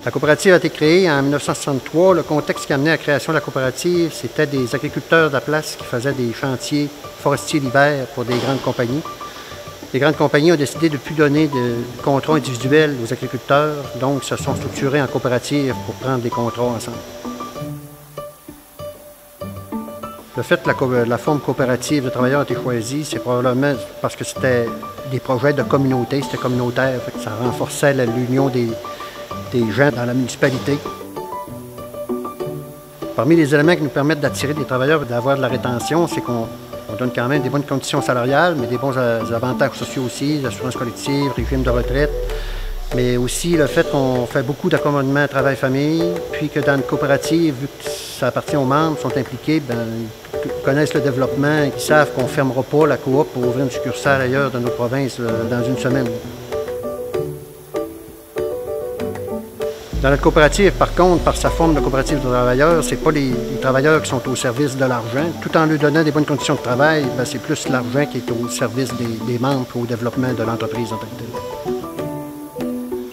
La coopérative a été créée en 1963. Le contexte qui a amené à la création de la coopérative, c'était des agriculteurs de la place qui faisaient des chantiers forestiers l'hiver pour des grandes compagnies. Les grandes compagnies ont décidé de ne plus donner de contrats individuels aux agriculteurs, donc se sont structurés en coopérative pour prendre des contrats ensemble. Le fait que la forme coopérative de travailleurs a été choisie, c'est probablement parce que c'était des projets de communauté, c'était communautaire, ça renforçait l'union des gens dans la municipalité. Parmi les éléments qui nous permettent d'attirer des travailleurs et d'avoir de la rétention, c'est qu'on donne quand même des bonnes conditions salariales, mais des bons avantages sociaux aussi, l'assurance collective, régime de retraite, mais aussi le fait qu'on fait beaucoup d'accommodements travail-famille, puis que dans une coopérative, vu que ça appartient aux membres, sont impliqués, ils connaissent le développement, ils savent qu'on ne fermera pas la coop pour ouvrir une succursale ailleurs dans notre province dans une semaine. Dans notre coopérative, par contre, par sa forme de coopérative de travailleurs, ce n'est pas les travailleurs qui sont au service de l'argent. Tout en leur donnant des bonnes conditions de travail, c'est plus l'argent qui est au service des membres au développement de l'entreprise en tant que telle.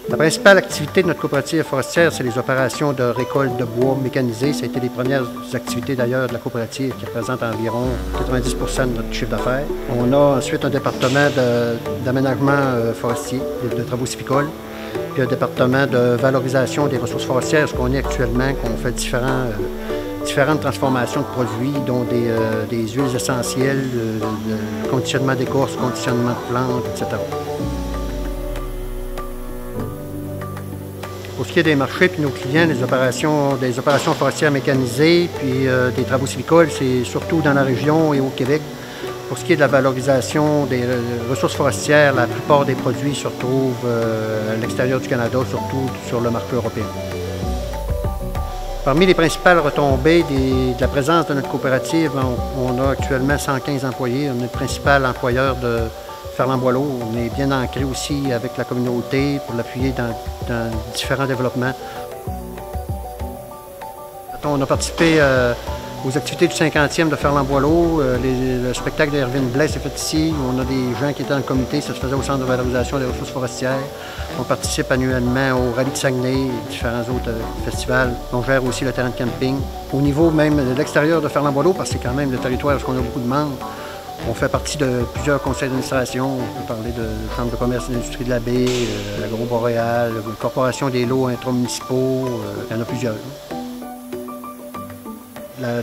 La principale activité de notre coopérative forestière, c'est les opérations de récolte de bois mécanisé. Ça a été les premières activités d'ailleurs de la coopérative qui représente environ 90 % de notre chiffre d'affaires. On a ensuite un département d'aménagement forestier, de travaux civicoles. Puis un département de valorisation des ressources forestières, ce qu'on est actuellement, qu'on fait différentes transformations de produits, dont des huiles essentielles, le conditionnement d'écorce, conditionnement de plantes, etc. Pour ce qui est des marchés puis nos clients, des opérations forestières mécanisées, puis des travaux civicoles, c'est surtout dans la région et au Québec. Pour ce qui est de la valorisation des ressources forestières, la plupart des produits se retrouvent à l'extérieur du Canada, surtout sur le marché européen. Parmi les principales retombées de la présence de notre coopérative, on a actuellement 115 employés. On est le principal employeur de Ferland-Boileau. On est bien ancré aussi avec la communauté pour l'appuyer dans différents développements. On a participé aux activités du 50e de Ferland-Boileau. Le spectacle d'Hervin Blais s'est fait ici. On a des gens qui étaient dans le comité, ça se faisait au Centre de valorisation des ressources forestières. On participe annuellement au Rallye de Saguenay et différents autres festivals. On gère aussi le terrain de camping. Au niveau même de l'extérieur de Ferland-Boileau, parce que c'est quand même le territoire où on a beaucoup de membres, on fait partie de plusieurs conseils d'administration. On peut parler de la Chambre de commerce et d'industrie de la baie, l'Agro-Boréal, la Corporation des lots intramunicipaux, il y en a plusieurs.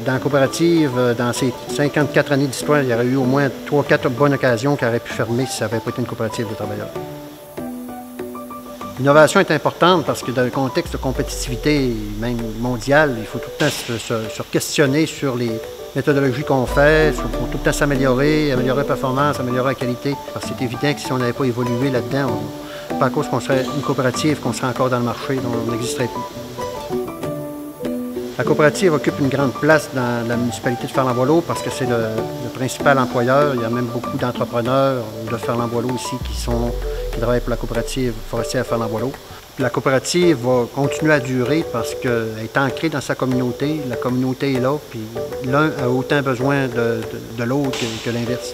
Dans la coopérative, dans ces 54 années d'histoire, il y aurait eu au moins 3-4 bonnes occasions qui auraient pu fermer si ça n'avait pas été une coopérative de travailleurs. L'innovation est importante parce que dans le contexte de compétitivité, même mondiale, il faut tout le temps se questionner sur les méthodologies qu'on fait, il faut tout le temps s'améliorer, améliorer la performance, améliorer la qualité. Parce que c'est évident que si on n'avait pas évolué là-dedans, pas à cause qu'on serait une coopérative, qu'on serait encore dans le marché, donc on n'existerait plus. La coopérative occupe une grande place dans la municipalité de Ferland-Boileau parce que c'est le principal employeur. Il y a même beaucoup d'entrepreneurs de Ferland-Boileau ici qui travaillent pour la coopérative forestière Ferland-Boileau. La coopérative va continuer à durer parce qu'elle est ancrée dans sa communauté. La communauté est là, puis l'un a autant besoin de l'autre que l'inverse.